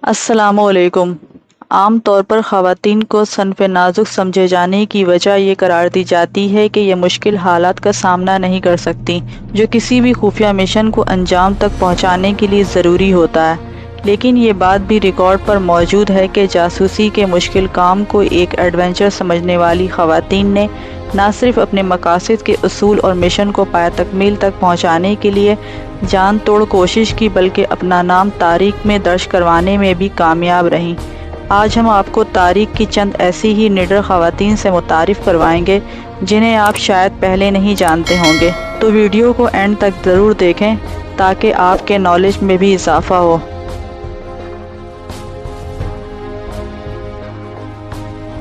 السلام علیکم۔ عام طور پر خواتین کو صنف نازک سمجھے جانے کی وجہ یہ قرار دی جاتی ہے کہ یہ مشکل حالات کا سامنا نہیں کر سکتی جو کسی بھی خفیہ مشن کو انجام تک پہنچانے کے لیے ضروری ہوتا ہے، لیکن یہ بات بھی ریکارڈ پر موجود ہے کہ جاسوسی کے مشکل کام کو ایک ایڈونچر سمجھنے والی خواتین نے نہ صرف اپنے مقاصد کے اصول اور مشن کو پایہ تکمیل تک پہنچانے کے لیے جان توڑ کوشش کی بلکہ اپنا نام تاریخ میں درج کروانے میں بھی کامیاب رہیں۔ آج ہم آپ کو تاریخ کی چند ایسی ہی نڈر خواتین سے متعارف کروائیں گے جنہیں آپ شاید پہلے نہیں جانتے ہوں گے، تو ویڈیو کو اینڈ تک ضرور دیکھیں تاکہ آپ کے نالج میں بھی اضافہ ہو۔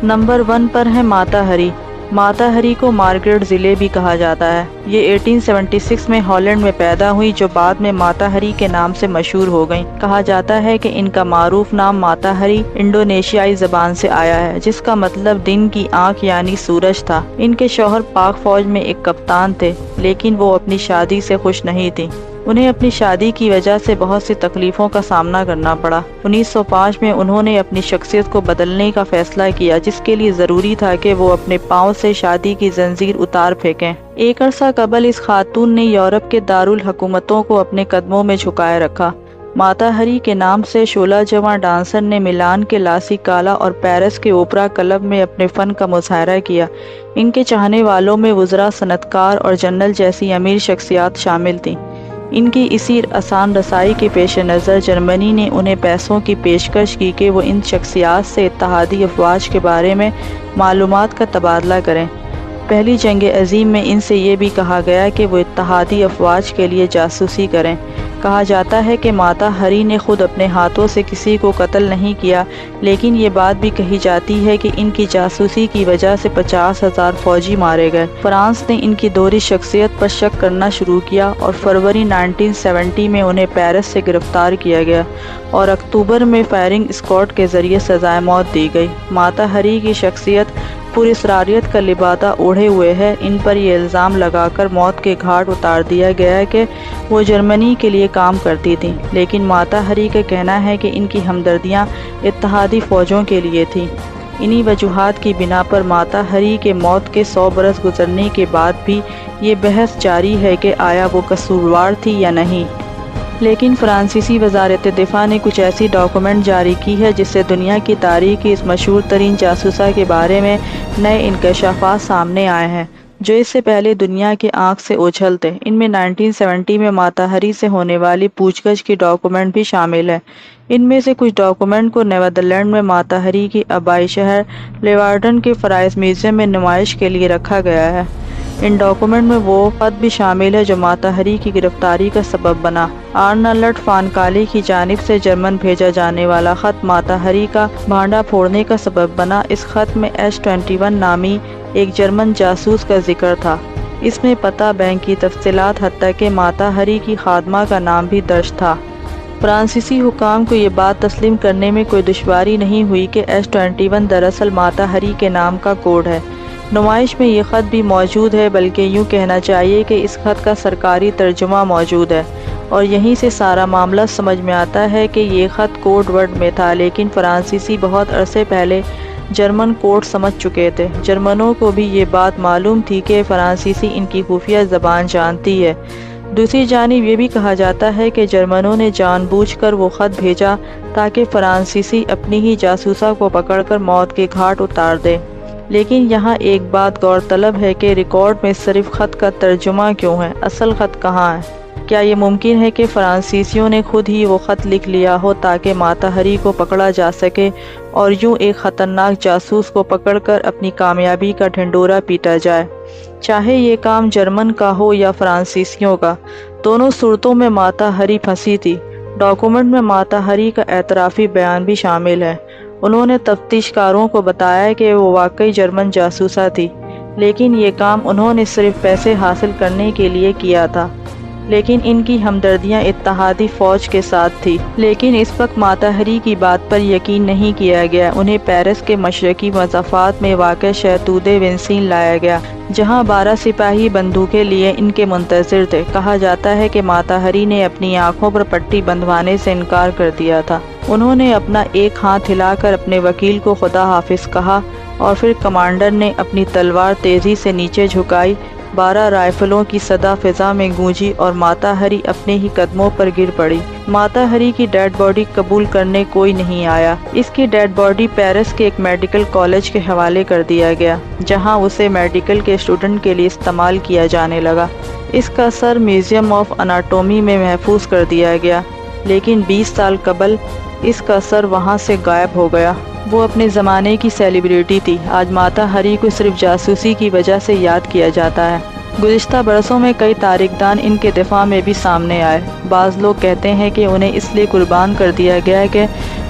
نمبر 1 پر ہے ماتا ہری۔ ماتا ہری کو مارگریٹ ضلع بھی کہا جاتا ہے۔ یہ 1876 میں ہالینڈ میں پیدا ہوئی جو بعد میں ماتا ہری کے نام سے مشہور ہو گئیں۔ کہا جاتا ہے کہ ان کا معروف نام ماتا ہری انڈونیشیائی زبان سے آیا ہے جس کا مطلب دن کی آنکھ یعنی سورج تھا۔ ان کے شوہر پاک فوج میں ایک کپتان تھے لیکن وہ اپنی شادی سے خوش نہیں تھیں۔ انہیں اپنی شادی کی وجہ سے بہت سی تکلیفوں کا سامنا کرنا پڑا۔ 1905 میں انہوں نے اپنی شخصیت کو بدلنے کا فیصلہ کیا جس کے لیے ضروری تھا کہ وہ اپنے پاؤں سے شادی کی زنجیر اتار پھینکیں۔ ایک عرصہ قبل اس خاتون نے یورپ کے دارالحکومتوں کو اپنے قدموں میں جھکائے رکھا۔ ماتا ہری کے نام سے شعلہ جواں ڈانسر نے میلان کے لا سکالا اور پیرس کے اوپرا کلب میں اپنے فن کا مظاہرہ کیا۔ ان کے چاہنے والوں میں وزراء، صنعت کار اور جنرل جیسی امیر شخصیات شامل تھیں۔ ان کی اسی آسان رسائی کے پیش نظر جرمنی نے انہیں پیسوں کی پیشکش کی کہ وہ ان شخصیات سے اتحادی افواج کے بارے میں معلومات کا تبادلہ کریں۔ پہلی جنگ عظیم میں ان سے یہ بھی کہا گیا کہ وہ اتحادی افواج کے لیے جاسوسی کریں۔ کہا جاتا ہے کہ ماتا ہری نے خود اپنے ہاتھوں سے کسی کو قتل نہیں کیا، لیکن یہ بات بھی کہی جاتی ہے کہ ان کی جاسوسی کی وجہ سے 50,000 فوجی مارے گئے۔ فرانس نے ان کی دوہری شخصیت پر شک کرنا شروع کیا اور فروری 1970 میں انہیں پیرس سے گرفتار کیا گیا اور اکتوبر میں فائرنگ اسکواڈ کے ذریعے سزائے موت دی گئی۔ ماتا ہری کی شخصیت پراسراریت کا لبادہ اوڑھے ہوئے ہے۔ ان پر یہ الزام لگا کر موت کے گھاٹ اتار دیا گیا کہ وہ جرمنی کے لیے کام کرتی تھیں، لیکن ماتا ہری کا کہنا ہے کہ ان کی ہمدردیاں اتحادی فوجوں کے لیے تھیں۔ انہی وجوہات کی بنا پر ماتا ہری کے موت کے 100 برس گزرنے کے بعد بھی یہ بحث جاری ہے کہ آیا وہ قصوروار تھی یا نہیں۔ لیکن فرانسیسی وزارت دفاع نے کچھ ایسی ڈاکومنٹ جاری کی ہے جس سے دنیا کی تاریخ کی اس مشہور ترین جاسوسہ کے بارے میں نئے انکشافات سامنے آئے ہیں جو اس سے پہلے دنیا کی آنکھ سے اوجھل تھے۔ ان میں 1970 میں ماتا ہری سے ہونے والی پوچھ گچھ کی ڈاکومنٹ بھی شامل ہے۔ ان میں سے کچھ ڈاکومنٹ کو نیدرلینڈ میں ماتا ہری کی آبائی شہر لیوارڈن کے فرائض میوزیم میں نمائش کے لیے رکھا گیا ہے۔ ان ڈاکومنٹ میں وہ خط بھی شامل ہے جو ماتا ہری کی گرفتاری کا سبب بنا۔ آرنلڈ فان کالی کی جانب سے جرمن بھیجا جانے والا خط ماتا ہری کا بھانڈا پھوڑنے کا سبب بنا۔ اس خط میں H-21 نامی ایک جرمن جاسوس کا ذکر تھا۔ اس میں پتہ، بینک کی تفصیلات، حتیٰ کہ ماتا ہری کی خادمہ کا نام بھی درج تھا۔ فرانسیسی حکام کو یہ بات تسلیم کرنے میں کوئی دشواری نہیں ہوئی کہ H-21 دراصل ماتا ہری کے نام کا کوڈ ہے۔ نمائش میں یہ خط بھی موجود ہے، بلکہ یوں کہنا چاہیے کہ اس خط کا سرکاری ترجمہ موجود ہے، اور یہیں سے سارا معاملہ سمجھ میں آتا ہے کہ یہ خط کوڈ ورڈ میں تھا، لیکن فرانسیسی بہت عرصے پہلے جرمن کوڈ سمجھ چکے تھے۔ جرمنوں کو بھی یہ بات معلوم تھی کہ فرانسیسی ان کی خفیہ زبان جانتی ہے۔ دوسری جانب یہ بھی کہا جاتا ہے کہ جرمنوں نے جان بوجھ کر وہ خط بھیجا تاکہ فرانسیسی اپنی ہی جاسوسہ کو پکڑ کر موت کے گھاٹ اتار دے۔ لیکن یہاں ایک بات غور طلب ہے کہ ریکارڈ میں صرف خط کا ترجمہ کیوں ہے؟ اصل خط کہاں ہے؟ کیا یہ ممکن ہے کہ فرانسیسیوں نے خود ہی وہ خط لکھ لیا ہو تاکہ ماتا ہری کو پکڑا جا سکے اور یوں ایک خطرناک جاسوس کو پکڑ کر اپنی کامیابی کا ڈھنڈورا پیٹا جائے؟ چاہے یہ کام جرمن کا ہو یا فرانسیسیوں کا، دونوں صورتوں میں ماتا ہری پھنسی تھی۔ ڈاکومنٹ میں ماتا ہری کا اعترافی بیان بھی شامل ہے۔ انہوں نے تفتیش کاروں کو بتایا کہ وہ واقعی جرمن جاسوسہ تھی، لیکن یہ کام انہوں نے صرف پیسے حاصل کرنے کے لیے کیا تھا۔ لیکن ان کی ہمدردیاں اتحادی فوج کے ساتھ تھی۔ لیکن اس وقت ماتا ہری کی بات پر یقین نہیں کیا گیا۔ انہیں پیرس کے مشرقی مضافات میں واقع شہتوتے وینسین لایا گیا جہاں 12 سپاہی بندوقیں لیے ان کے منتظر تھے۔ کہا جاتا ہے کہ ماتا ہری نے اپنی آنکھوں پر پٹی بندھوانے سے انکار کر دیا تھا۔ انہوں نے اپنا ایک ہاتھ ہلا کر اپنے وکیل کو خدا حافظ کہا اور پھر کمانڈر نے اپنی تلوار تیزی سے نیچے جھکائی۔ 12 رائفلوں کی صدا فضا میں گونجی اور ماتا ہری اپنے ہی قدموں پر گر پڑی۔ ماتا ہری کی ڈیڈ باڈی قبول کرنے کوئی نہیں آیا۔ اس کی ڈیڈ باڈی پیرس کے ایک میڈیکل کالج کے حوالے کر دیا گیا، جہاں اسے میڈیکل کے اسٹوڈنٹ کے لیے استعمال کیا جانے لگا۔ اس کا سر میوزیم آف اناٹومی میں محفوظ کر دیا گیا، لیکن 20 سال قبل اس کا سر وہاں سے غائب ہو گیا۔ وہ اپنے زمانے کی سیلیبریٹی تھی۔ آج ماتا ہری کو صرف جاسوسی کی وجہ سے یاد کیا جاتا ہے۔ گزشتہ برسوں میں کئی تاریخ دان ان کے دفاع میں بھی سامنے آئے۔ بعض لوگ کہتے ہیں کہ انہیں اس لیے قربان کر دیا گیا کہ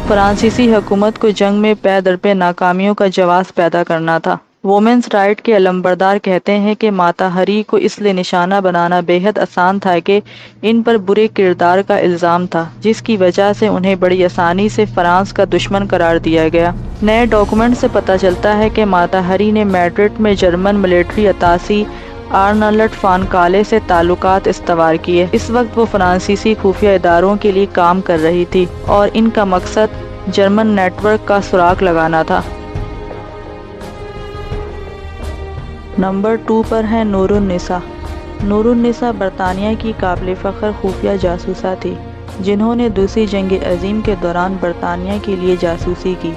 فرانسیسی حکومت کو جنگ میں پے در پے ناکامیوں کا جواز پیدا کرنا تھا۔ وومنز رائٹ کے علمبردار کہتے ہیں کہ ماتا ہری کو اس لیے نشانہ بنانا بے حد آسان تھا کہ ان پر برے کردار کا الزام تھا، جس کی وجہ سے انہیں بڑی آسانی سے فرانس کا دشمن قرار دیا گیا۔ نئے ڈاکومنٹ سے پتہ چلتا ہے کہ ماتا ہری نے میڈرڈ میں جرمن ملٹری اتاسی آرنلڈ فان کالے سے تعلقات استوار کیے۔ اس وقت وہ فرانسیسی خفیہ اداروں کے لیے کام کر رہی تھی اور ان کا مقصد جرمن نیٹ ورک کا سراغ لگانا تھا۔ نمبر 2 پر ہے نور النساء۔ نور النساء برطانیہ کی قابل فخر خفیہ جاسوسہ تھی، جنہوں نے دوسری جنگ عظیم کے دوران برطانیہ کے لیے جاسوسی کی۔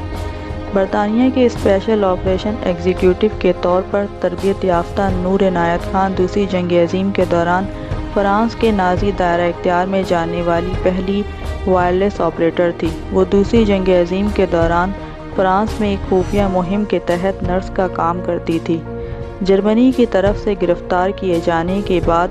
برطانیہ کے اسپیشل آپریشن ایگزیکٹو کے طور پر تربیت یافتہ نور عنایت خان دوسری جنگ عظیم کے دوران فرانس کے نازی دائرہ اختیار میں جانے والی پہلی وائرلیس آپریٹر تھی۔ وہ دوسری جنگ عظیم کے دوران فرانس میں ایک خفیہ مہم کے تحت نرس کا کام کرتی تھی۔ جرمنی کی طرف سے گرفتار کیے جانے کے بعد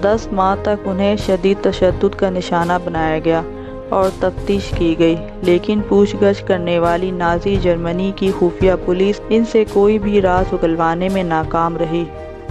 10 ماہ تک انہیں شدید تشدد کا نشانہ بنایا گیا اور تفتیش کی گئی، لیکن پوچھ گچھ کرنے والی نازی جرمنی کی خفیہ پولیس ان سے کوئی بھی راز اگلوانے میں ناکام رہی۔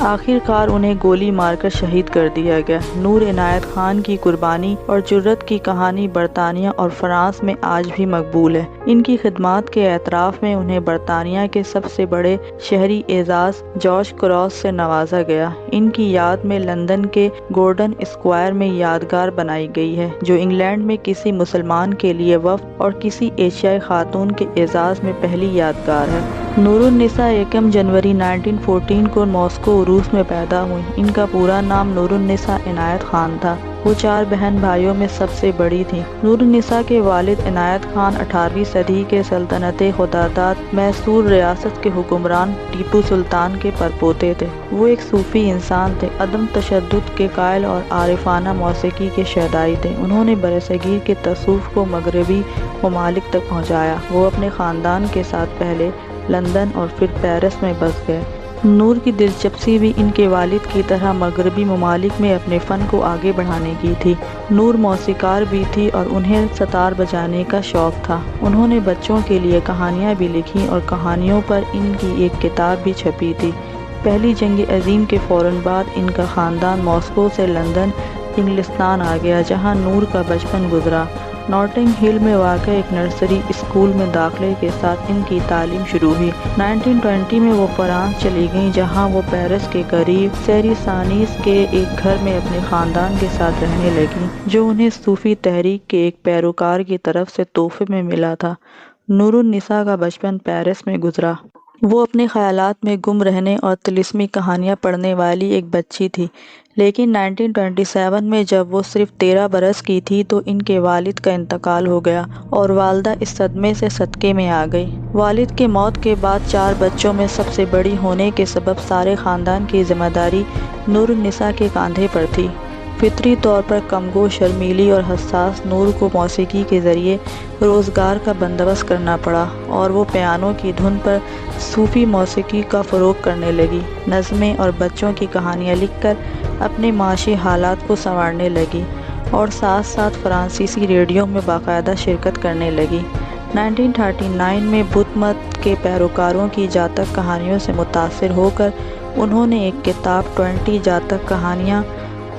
آخر کار انہیں گولی مار کر شہید کر دیا گیا۔ نور عنایت خان کی قربانی اور جرأت کی کہانی برطانیہ اور فرانس میں آج بھی مقبول ہے۔ ان کی خدمات کے اعتراف میں انہیں برطانیہ کے سب سے بڑے شہری اعزاز جارج کراس سے نوازا گیا۔ ان کی یاد میں لندن کے گولڈن اسکوائر میں یادگار بنائی گئی ہے، جو انگلینڈ میں کسی مسلمان کے لیے وفد اور کسی ایشیائی خاتون کے اعزاز میں پہلی یادگار ہے۔ نور النساء 1 جنوری 1914 کو ماسکو روس میں پیدا ہوئی۔ ان کا پورا نام نور النساء عنایت خان تھا۔ وہ 4 بہن بھائیوں میں سب سے بڑی تھیں۔ نور النساء کے والد عنایت خان 18ویں صدی کے سلطنت خداداد میسور ریاست کے حکمران ٹیپو سلطان کے پرپوتے تھے۔ وہ ایک صوفی انسان تھے، عدم تشدد کے قائل اور عارفانہ موسیقی کے شیدائی تھے۔ انہوں نے برصغیر کے تصوف کو مغربی ممالک تک پہنچایا۔ وہ اپنے خاندان کے ساتھ پہلے لندن اور پھر پیرس میں بس گئے۔ نور کی دلچسپی بھی ان کے والد کی طرح مغربی ممالک میں اپنے فن کو آگے بڑھانے کی تھی۔ نور موسیقار بھی تھی اور انہیں ستار بجانے کا شوق تھا۔ انہوں نے بچوں کے لیے کہانیاں بھی لکھیں اور کہانیوں پر ان کی ایک کتاب بھی چھپی تھی۔ پہلی جنگ عظیم کے فوراً بعد ان کا خاندان ماسکو سے لندن، انگلستان آ گیا، جہاں نور کا بچپن گزرا۔ ناٹنگ ہل میں واقع ایک نرسری اسکول میں داخلے کے ساتھ ان کی تعلیم شروع ہوئی۔ 1920 میں وہ فرانس چلی گئیں، جہاں وہ پیرس کے قریب سیری سانیس کے ایک گھر میں اپنے خاندان کے ساتھ رہنے لگیں، جو انہیں صوفی تحریک کے ایک پیروکار کی طرف سے تحفے میں ملا تھا۔ نور النساء کا بچپن پیرس میں گزرا۔ وہ اپنے خیالات میں گم رہنے اور طلسمی کہانیاں پڑھنے والی ایک بچی تھی، لیکن 1927 میں جب وہ صرف 13 برس کی تھی تو ان کے والد کا انتقال ہو گیا اور والدہ اس صدمے سے صدقے میں آ گئی۔ والد کے موت کے بعد 4 بچوں میں سب سے بڑی ہونے کے سبب سارے خاندان کی ذمہ داری نور النساء کے کاندھے پر تھی۔ فطری طور پر کمگو، شرمیلی اور حساس نور کو موسیقی کے ذریعے روزگار کا بندوبست کرنا پڑا اور وہ پیانو کی دھن پر صوفی موسیقی کا فروغ کرنے لگی، نظمیں اور بچوں کی کہانیاں لکھ کر اپنے معاشی حالات کو سنوارنے لگی اور ساتھ ساتھ فرانسیسی ریڈیو میں باقاعدہ شرکت کرنے لگی۔ 1939 میں بدھ مت کے پیروکاروں کی جاتک کہانیوں سے متاثر ہو کر انہوں نے ایک کتاب 20 جاتک کہانیاں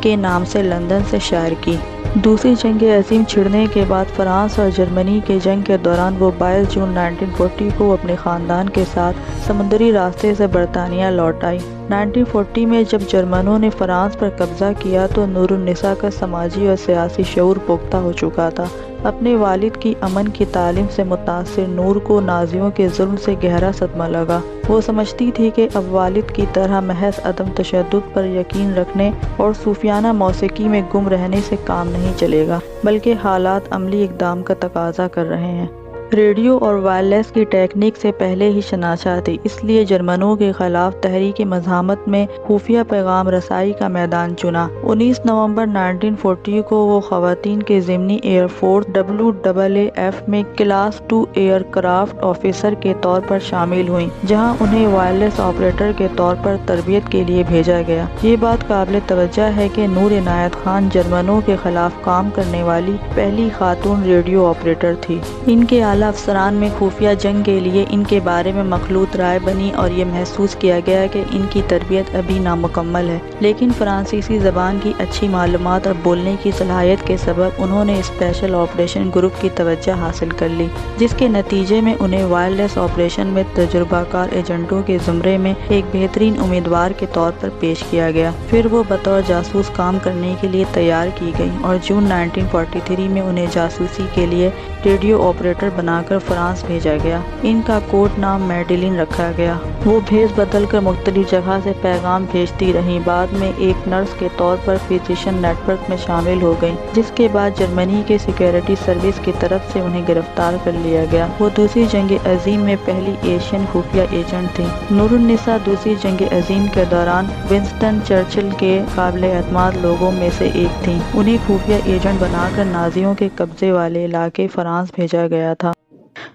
کے نام سے لندن سے شائع کی۔ دوسری جنگ عظیم چھڑنے کے بعد فرانس اور جرمنی کے جنگ کے دوران وہ 22 جون 1940 کو اپنے خاندان کے ساتھ سمندری راستے سے برطانیہ لوٹ آئی۔ 1940 میں جب جرمنوں نے فرانس پر قبضہ کیا تو نور النساء کا سماجی اور سیاسی شعور پختہ ہو چکا تھا۔ اپنے والد کی امن کی تعلیم سے متاثر نور کو نازیوں کے ظلم سے گہرا صدمہ لگا۔ وہ سمجھتی تھی کہ اب والد کی طرح محض عدم تشدد پر یقین رکھنے اور صوفیانہ موسیقی میں گم رہنے سے کام نہیں چلے گا، بلکہ حالات عملی اقدام کا تقاضا کر رہے ہیں۔ ریڈیو اور وائرلیس کی ٹیکنیک سے پہلے ہی شناخت تھی، اس لیے جرمنوں کے خلاف تحریک مزاحمت میں خفیہ پیغام رسائی کا میدان چنا۔ 19 نومبر 1940 کو وہ خواتین کے ضمنی ایئر فورس WAAF میں کلاس 2 ایئر کرافٹ آفیسر کے طور پر شامل ہوئیں، جہاں انہیں وائرلیس آپریٹر کے طور پر تربیت کے لیے بھیجا گیا۔ یہ بات قابل توجہ ہے کہ نور عنایت خان جرمنوں کے خلاف کام کرنے والی پہلی خاتون ریڈیو آپریٹر تھی۔ ان کے اعلیٰ افسران میں خفیہ جنگ کے لیے ان کے بارے میں مخلوط رائے بنی اور یہ محسوس کیا گیا کہ ان کی تربیت ابھی نامکمل ہے، لیکن فرانسیسی زبان کی اچھی معلومات اور بولنے کی صلاحیت کے سبب انہوں نے اسپیشل آپریشن گروپ کی توجہ حاصل کر لی، جس کے نتیجے میں انہیں وائرلیس آپریشن میں تجربہ کار ایجنٹوں کے زمرے میں ایک بہترین امیدوار کے طور پر پیش کیا گیا۔ پھر وہ بطور جاسوس کام کرنے کے لیے تیار کی گئیں اور جون 1943 میں انہیں جاسوسی کے لیے ریڈیو آپریٹر بنا کر فرانس بھیجا گیا۔ ان کا کوڈ نام میڈیلن رکھا گیا۔ وہ بھیس بدل کر مختلف جگہ سے پیغام بھیجتی رہیں، بعد میں ایک نرس کے طور پر فزیشین نیٹ ورک میں شامل ہو گئیں، جس کے بعد جرمنی کے سیکیورٹی سروس کی طرف سے انہیں گرفتار کر لیا گیا۔ وہ دوسری جنگ عظیم میں پہلی ایشین خفیہ ایجنٹ تھیں۔ نور النساء دوسری جنگ عظیم کے دوران ونسٹن چرچل کے قابل اعتماد لوگوں میں سے ایک تھیں۔ انہیں خفیہ ایجنٹ بنا کر نازیوں کے قبضے والے علاقے فرانس بھیجا گیا تھا۔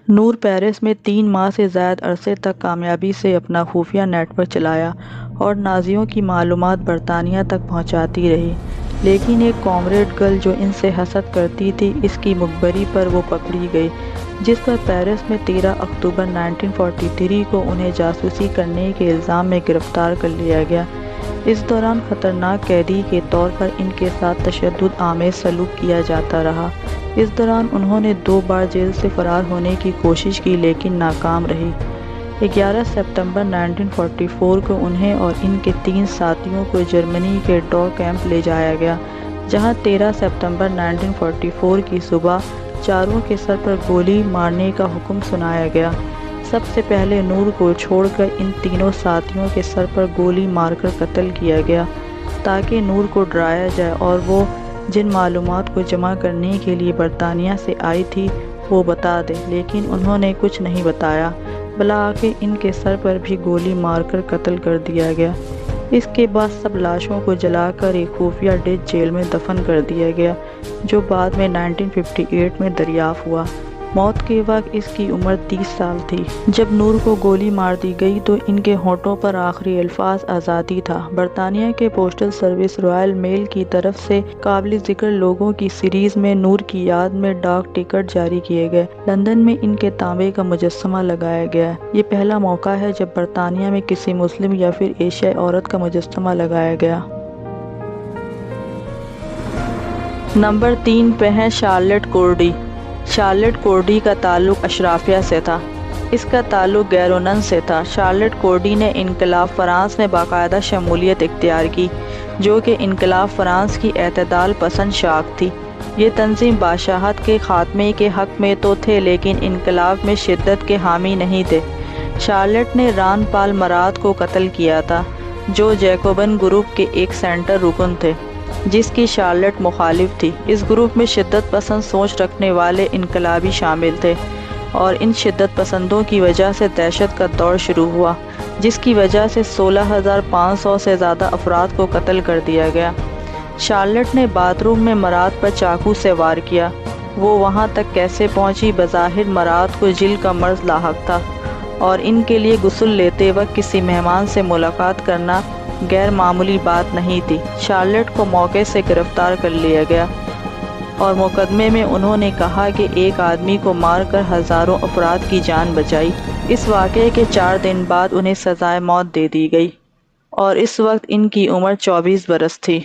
نور پیرس میں 3 ماہ سے زائد عرصے تک کامیابی سے اپنا خفیہ نیٹ ورک چلایا اور نازیوں کی معلومات برطانیہ تک پہنچاتی رہی، لیکن ایک کامریڈ گرل جو ان سے حسد کرتی تھی، اس کی مخبری پر وہ پکڑی گئی، جس پر پیرس میں 13 اکتوبر 1943 کو انہیں جاسوسی کرنے کے الزام میں گرفتار کر لیا گیا۔ اس دوران خطرناک قیدی کے طور پر ان کے ساتھ تشدد آمیز سلوک کیا جاتا رہا۔ اس دوران انہوں نے 2 بار جیل سے فرار ہونے کی کوشش کی لیکن ناکام رہی۔ 11 ستمبر 1944 کو انہیں اور ان کے 3 ساتھیوں کو جرمنی کے ڈاگ کیمپ لے جایا گیا، جہاں 13 ستمبر 1944 کی صبح چاروں کے سر پر گولی مارنے کا حکم سنایا گیا۔ سب سے پہلے نور کو چھوڑ کر ان تینوں ساتھیوں کے سر پر گولی مار کر قتل کیا گیا، تاکہ نور کو ڈرایا جائے اور وہ جن معلومات کو جمع کرنے کے لیے برطانیہ سے آئی تھی وہ بتا دے، لیکن انہوں نے کچھ نہیں بتایا، بلکہ ان کے سر پر بھی گولی مار کر قتل کر دیا گیا۔ اس کے بعد سب لاشوں کو جلا کر ایک خفیہ ڈچ جیل میں دفن کر دیا گیا، جو بعد میں 1958 میں دریافت ہوا۔ موت کے وقت اس کی عمر 30 سال تھی۔ جب نور کو گولی مار دی گئی تو ان کے ہونٹوں پر آخری الفاظ آزادی تھا۔ برطانیہ کے پوسٹل سروس رائل میل کی طرف سے قابل ذکر لوگوں کی سیریز میں نور کی یاد میں ڈاک ٹکٹ جاری کیے گئے۔ لندن میں ان کے تانبے کا مجسمہ لگایا گیا۔ یہ پہلا موقع ہے جب برطانیہ میں کسی مسلم یا پھر ایشیائی عورت کا مجسمہ لگایا گیا۔ نمبر 3 پہ ہے شارلٹ کورڈی۔ شارلٹ کورڈی کا تعلق اشرافیہ سے تھا۔ اس کا تعلق گیرونن سے تھا۔ شارلٹ کورڈی نے انقلاب فرانس میں باقاعدہ شمولیت اختیار کی، جو کہ انقلاب فرانس کی اعتدال پسند شاخ تھی۔ یہ تنظیم بادشاہت کے خاتمے کے حق میں تو تھے لیکن انقلاب میں شدت کے حامی نہیں تھے۔ شارلٹ نے ران پال مرات کو قتل کیا تھا، جو جیکوبن گروپ کے ایک سینٹر رکن تھے، جس کی شارلٹ مخالف تھی۔ اس گروپ میں شدت پسند سوچ رکھنے والے انقلابی شامل تھے اور ان شدت پسندوں کی وجہ سے دہشت کا دور شروع ہوا، جس کی وجہ سے 16,500 سے زیادہ افراد کو قتل کر دیا گیا۔ شارلٹ نے باتھ روم میں مرات پر چاقو سے وار کیا۔ وہ وہاں تک کیسے پہنچی؟ بظاہر مرات کو جل کا مرض لاحق تھا اور ان کے لیے غسل لیتے وقت کسی مہمان سے ملاقات کرنا غیر معمولی بات نہیں تھی۔ شارلٹ کو موقع سے گرفتار کر لیا گیا اور مقدمے میں انہوں نے کہا کہ ایک آدمی کو مار کر ہزاروں افراد کی جان بچائی۔ اس واقعے کے 4 دن بعد انہیں سزائے موت دے دی گئی اور اس وقت ان کی عمر 24 برس تھی۔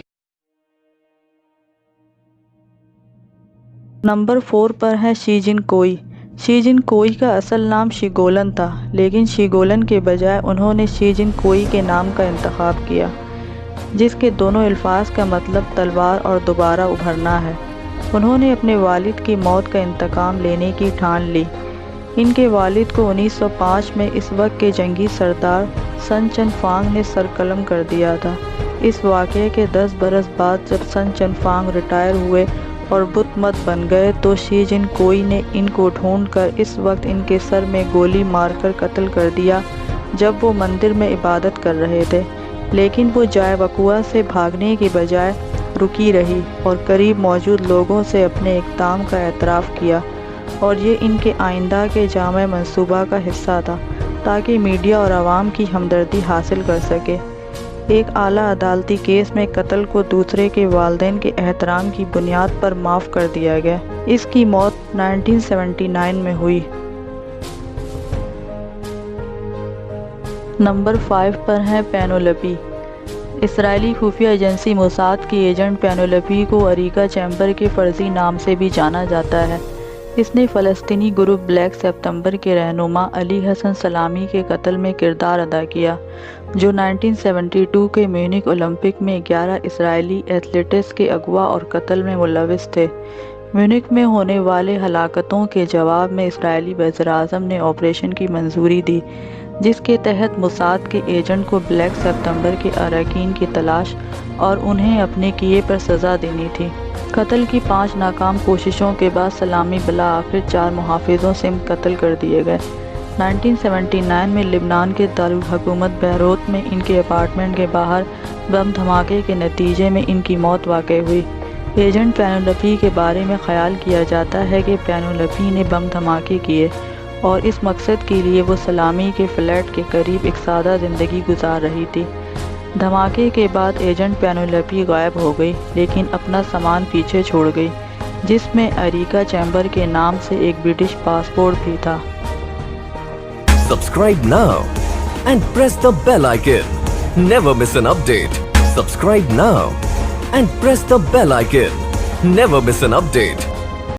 نمبر 4 پر ہے شی جن کوئی۔ شی جن کوئی کا اصل نام شیگولن تھا، لیکن شیگولن کے بجائے انہوں نے شی جن کوئی کے نام کا انتخاب کیا، جس کے دونوں الفاظ کا مطلب تلوار اور دوبارہ ابھرنا ہے۔ انہوں نے اپنے والد کی موت کا انتقام لینے کی ٹھان لی۔ ان کے والد کو 1905 میں اس وقت کے جنگی سردار سن چن فانگ نے سرقلم کر دیا تھا۔ اس واقعے کے 10 برس بعد جب سن چن فانگ ریٹائر ہوئے اور بت مت بن گئے تو شی جن کوئی نے ان کو ڈھونڈ کر اس وقت ان کے سر میں گولی مار کر قتل کر دیا جب وہ مندر میں عبادت کر رہے تھے، لیکن وہ جائے وقوع سے بھاگنے کی بجائے رکی رہی اور قریب موجود لوگوں سے اپنے اقدام کا اعتراف کیا، اور یہ ان کے آئندہ کے جامع منصوبہ کا حصہ تھا تاکہ میڈیا اور عوام کی ہمدردی حاصل کر سکے۔ ایک اعلیٰ عدالتی کیس میں قتل کو دوسرے کے والدین کے احترام کی بنیاد پر معاف کر دیا گیا۔ اس کی موت 1979 میں ہوئی۔ نمبر 5 پر ہے پینولپی۔ اسرائیلی خفیہ ایجنسی موساد کی ایجنٹ پینولپی کو اریکا چیمبر کے فرضی نام سے بھی جانا جاتا ہے۔ اس نے فلسطینی گروپ بلیک سپتمبر کے رہنما علی حسن سلامی کے قتل میں کردار ادا کیا، جو 1972 کے میونخ اولمپک میں 11 اسرائیلی ایتھلیٹس کے اغوا اور قتل میں ملوث تھے۔ میونخ میں ہونے والے ہلاکتوں کے جواب میں اسرائیلی وزیراعظم نے آپریشن کی منظوری دی، جس کے تحت موساد کے ایجنٹ کو بلیک سپتمبر کے اراکین کی تلاش اور انہیں اپنے کیے پر سزا دینی تھی۔ قتل کی 5 ناکام کوششوں کے بعد سلامی بالآخر 4 محافظوں سے قتل کر دیے گئے۔ 1979 میں لبنان کے دارالحکومت بیروت میں ان کے اپارٹمنٹ کے باہر بم دھماکے کے نتیجے میں ان کی موت واقع ہوئی۔ ایجنٹ پینولپی کے بارے میں خیال کیا جاتا ہے کہ پینولپی نے بم دھماکے کیے اور اس مقصد کے لیے وہ سلامی کے فلیٹ کے قریب ایک سادہ زندگی گزار رہی تھی۔ دھماکے کے بعد ایجنٹ پینولپی غائب ہو گئی، لیکن اپنا سامان پیچھے چھوڑ گئی، جس میں اریکا چیمبر کے نام سے ایک برٹش پاسپورٹ بھی تھا۔ Subscribe now and press the bell icon. Never miss an update. Subscribe now and press the bell icon. Never miss an update.